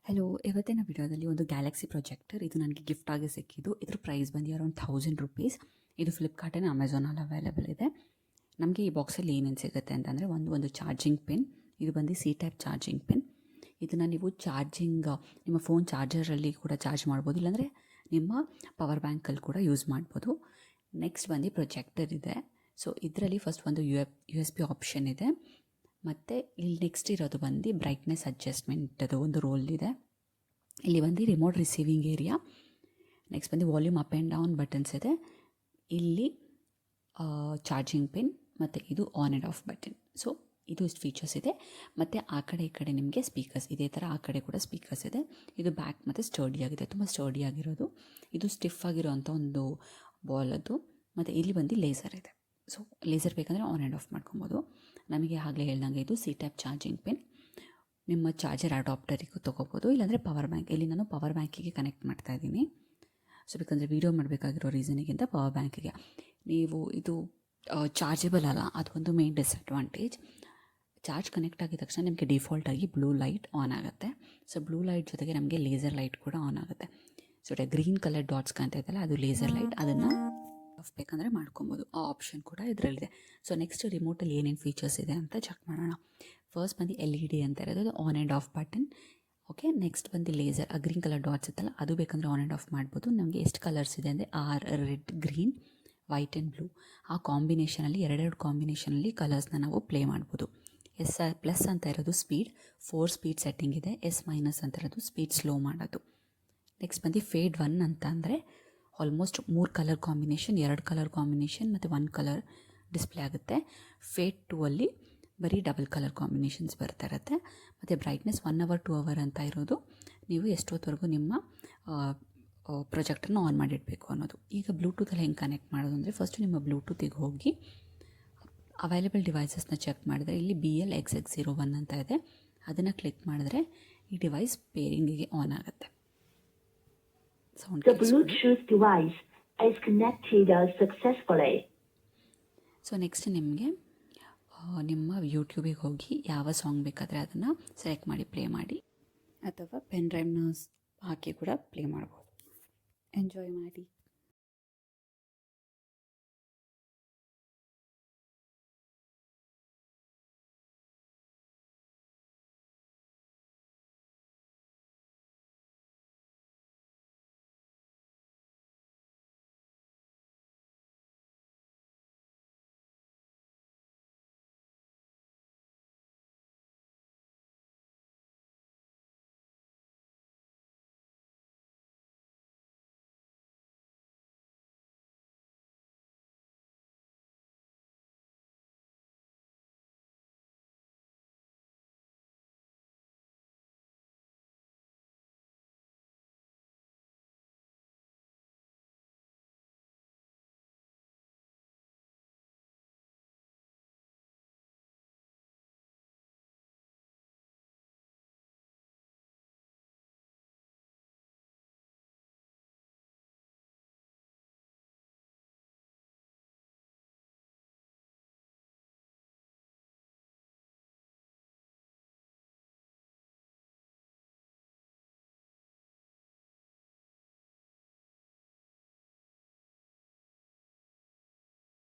Hello, ಇವತ್ತಿನ ವಿಡಿಯೋದಲ್ಲಿ ಒಂದು ಗ್ಯಾಲಕ್ಸಿ ಪ್ರೊಜೆಕ್ಟರ್ ಇದು ನನಗೆ ಗಿಫ್ಟ್ ಆಗಿ ಸಿಕ್ಕಿದ್ದು. ಇದ್ರ ಪ್ರೈಸ್ ಬಂದು ಅರೌಂಡ್ ₹1000. ಇದು ಫ್ಲಿಪ್ಕಾರ್ಟ್ ಆ್ಯಂಡ್ ಅಮೆಝಾನಲ್ಲಿ ಅವೈಲೇಬಲ್ ಇದೆ. ನಮಗೆ ಈ ಬಾಕ್ಸಲ್ಲಿ ಏನೇನು ಸಿಗುತ್ತೆ ಅಂತಂದರೆ ಒಂದು ಚಾರ್ಜಿಂಗ್ ಪಿನ್. ಇದು ಬಂದು ಸಿ ಟೈಪ್ ಚಾರ್ಜಿಂಗ್ ಪಿನ್. ಇದನ್ನು ನೀವು ನಿಮ್ಮ ಫೋನ್ ಚಾರ್ಜರಲ್ಲಿ ಕೂಡ ಚಾರ್ಜ್ ಮಾಡ್ಬೋದು, ಇಲ್ಲಾಂದರೆ ನಿಮ್ಮ ಪವರ್ ಬ್ಯಾಂಕಲ್ಲಿ ಕೂಡ ಯೂಸ್ ಮಾಡ್ಬೋದು. ನೆಕ್ಸ್ಟ್ ಬಂದು ಪ್ರೊಜೆಕ್ಟರ್ ಇದೆ. ಸೊ ಇದರಲ್ಲಿ ಫಸ್ಟ್ ಒಂದು USB ಆಪ್ಷನ್ ಇದೆ. ಮತ್ತು ಇಲ್ಲಿ ನೆಕ್ಸ್ಟ್ ಇರೋದು ಬಂದು ಬ್ರೈಟ್ನೆಸ್ ಅಡ್ಜಸ್ಟ್ಮೆಂಟದು ಒಂದು ರೋಲ್ ಇದೆ. ಇಲ್ಲಿ ಬಂದು ರಿಮೋಟ್ ರಿಸೀವಿಂಗ್ ಏರಿಯಾ. ನೆಕ್ಸ್ಟ್ ಬಂದು volume up and down buttons ಇದೆ. ಇಲ್ಲಿ ಚಾರ್ಜಿಂಗ್ ಪಿನ್ ಮತ್ತು ಇದು on and of button. So ಇದು ಇಷ್ಟು ಫೀಚರ್ಸ್ ಇದೆ. ಮತ್ತು ಆ ಕಡೆ ಈ ಕಡೆ ನಿಮಗೆ ಸ್ಪೀಕರ್ಸ್ ಇದೇ ಥರ ಆ ಕಡೆ ಕೂಡ ಸ್ಪೀಕರ್ಸ್ ಇದೆ. ಇದು ಬ್ಯಾಕ್ ಮತ್ತು ಸ್ಟರ್ಡಿ ಆಗಿದೆ, ತುಂಬ ಸ್ಟರ್ಡಿ ಆಗಿರೋದು. ಇದು ಸ್ಟಿಫ್ ಆಗಿರೋವಂಥ ಒಂದು ಬಾಲ್ ಅದು. ಮತ್ತು ಇಲ್ಲಿ ಬಂದು ಲೇಸರ್ ಇದೆ. ಸೊ ಲೇಸರ್ ಬೇಕಂದರೆ ಆನ್ ಆ್ಯಂಡ್ ಆಫ್ ಮಾಡ್ಕೊಬೋದು. ನಮಗೆ ಆಗಲೇ ಹೇಳ್ದಂಗೆ ಇದು ಸಿ ಟೈಪ್ ಚಾರ್ಜಿಂಗ್ ಪಿನ್. ನಿಮ್ಮ ಚಾರ್ಜರ್ ಅಡಾಪ್ಟರಿಗೂ ತೊಗೋಬೋದು, ಇಲ್ಲಾಂದರೆ ಪವರ್ ಬ್ಯಾಂಕ್. ಇಲ್ಲಿ ನಾನು ಪವರ್ ಬ್ಯಾಂಕಿಗೆ ಕನೆಕ್ಟ್ ಮಾಡ್ತಾಯಿದ್ದೀನಿ. ಸೊ ಬೇಕಂದರೆ ವೀಡಿಯೋ ಮಾಡಬೇಕಾಗಿರೋ ರೀಸನಿಗಿಂತ ಪವರ್ ಬ್ಯಾಂಕಿಗೆ. ನೀವು ಇದು ಚಾರ್ಜಬಲ್ ಅಲ್ಲ, ಅದೊಂದು ಮೇನ್ ಡಿಸ್ಅಡ್ವಾಂಟೇಜ್. ಚಾರ್ಜ್ ಕನೆಕ್ಟ್ ಆಗಿದ ತಕ್ಷಣ ನಿಮಗೆ ಡಿಫಾಲ್ಟಾಗಿ ಬ್ಲೂ ಲೈಟ್ ಆನ್ ಆಗುತ್ತೆ. ಸೊ ಬ್ಲೂ ಲೈಟ್ ಜೊತೆಗೆ ನಮಗೆ ಲೇಸರ್ ಲೈಟ್ ಕೂಡ ಆನ್ ಆಗುತ್ತೆ. ಸೊ ಗ್ರೀನ್ ಕಲರ್ ಡಾಟ್ಸ್ ಕಾಣ್ತಾ ಇದೆಯಲ್ಲ, ಅದು ಲೇಸರ್ ಲೈಟ್. ಅದನ್ನು ಆಫ್ ಬೇಕಂದರೆ ಮಾಡ್ಕೊಬೋದು. ಆ ಆಪ್ಷನ್ ಕೂಡ ಇದರಲ್ಲಿದೆ. ಸೊ ನೆಕ್ಸ್ಟ್ ರಿಮೋಟಲ್ಲಿ ಏನೇನು ಫೀಚರ್ಸ್ ಇದೆ ಅಂತ ಚೆಕ್ ಮಾಡೋಣ. ಫಸ್ಟ್ ಬಂದು LED ಅಂತ ಇರೋದು, ಅದು on and of button. Okay, next ಬಂದು ಲೇಸರ್, ಆ ಗ್ರೀನ್ ಕಲರ್ ಡಾಟ್ಸ್ ಇತ್ತಲ್ಲ, ಅದು ಬೇಕಂದರೆ ಆನ್ ಆ್ಯಂಡ್ ಆಫ್ ಮಾಡ್ಬೋದು. ನಮಗೆ ಎಷ್ಟು ಕಲರ್ಸ್ ಇದೆ ಅಂದರೆ red, green, white and blue. ಆ ಕಾಂಬಿನೇಷನಲ್ಲಿ ಎರಡೆರಡು ಕಾಂಬಿನೇಷನಲ್ಲಿ ಕಲರ್ಸ್ನ ನಾವು ಪ್ಲೇ ಮಾಡ್ಬೋದು. ಪ್ಲಸ್ ಅಂತ ಇರೋದು ಸ್ಪೀಡ್, 4 ಸ್ಪೀಡ್ ಸೆಟ್ಟಿಂಗ್ ಇದೆ. -ಅಂತ ಇರೋದು ಸ್ಪೀಡ್ ಸ್ಲೋ ಮಾಡೋದು. ನೆಕ್ಸ್ಟ್ ಬಂದು ಫೇಡ್ 1 ಅಂತ ಅಂದರೆ almost 3 colour combination, 2 colour combination ಮತ್ತು 1 ಕಲರ್ ಡಿಸ್ಪ್ಲೇ ಆಗುತ್ತೆ. ಫೇಡ್ 2 ಅಲ್ಲಿ ಬರೀ ಡಬಲ್ ಕಲರ್ ಕಾಂಬಿನೇಷನ್ಸ್ ಬರ್ತಾ ಇರುತ್ತೆ. ಮತ್ತು ಬ್ರೈಟ್ನೆಸ್ 1 hour 2 hour ಅಂತ ಇರೋದು. ನೀವು ಎಷ್ಟೊತ್ತವರೆಗೂ ನಿಮ್ಮ ಪ್ರೊಜೆಕ್ಟರ್ನ ಆನ್ ಮಾಡಿಡಬೇಕು ಅನ್ನೋದು. ಈಗ ಬ್ಲೂಟೂತಲ್ಲಿ ಹೆಂಗೆ ಕನೆಕ್ಟ್ ಮಾಡೋದು ಅಂದರೆ, ಫಸ್ಟು ನಿಮ್ಮ ಬ್ಲೂಟೂತಿಗೆ ಹೋಗಿ ಅವೈಲೇಬಲ್ ಡಿವೈಸಸ್ನ ಚೆಕ್ ಮಾಡಿದ್ರೆ ಇಲ್ಲಿ BLXX01 ಅಂತ ಇದೆ. ಅದನ್ನು ಕ್ಲಿಕ್ ಮಾಡಿದ್ರೆ ಈ ಡಿವೈಸ್ ಪೇರಿಂಗಿಗೆ ಆನ್ ಆಗುತ್ತೆ. The Bluetooth device is connected successfully. So next ನಿಮಗೆ ನಿಮ್ಮ ಯೂಟ್ಯೂಬಿಗೆ ಹೋಗಿ ಯಾವ ಸಾಂಗ್ ಬೇಕಾದರೆ ಅದನ್ನು ಸೆಲೆಕ್ಟ್ ಮಾಡಿ ಪ್ಲೇ ಮಾಡಿ, ಅಥವಾ ಪೆನ್ ಡ್ರೈವ್ನ ಹಾಕಿ ಕೂಡ ಪ್ಲೇ ಮಾಡ್ಬೋದು. ಎಂಜಾಯ್ ಮಾಡಿ.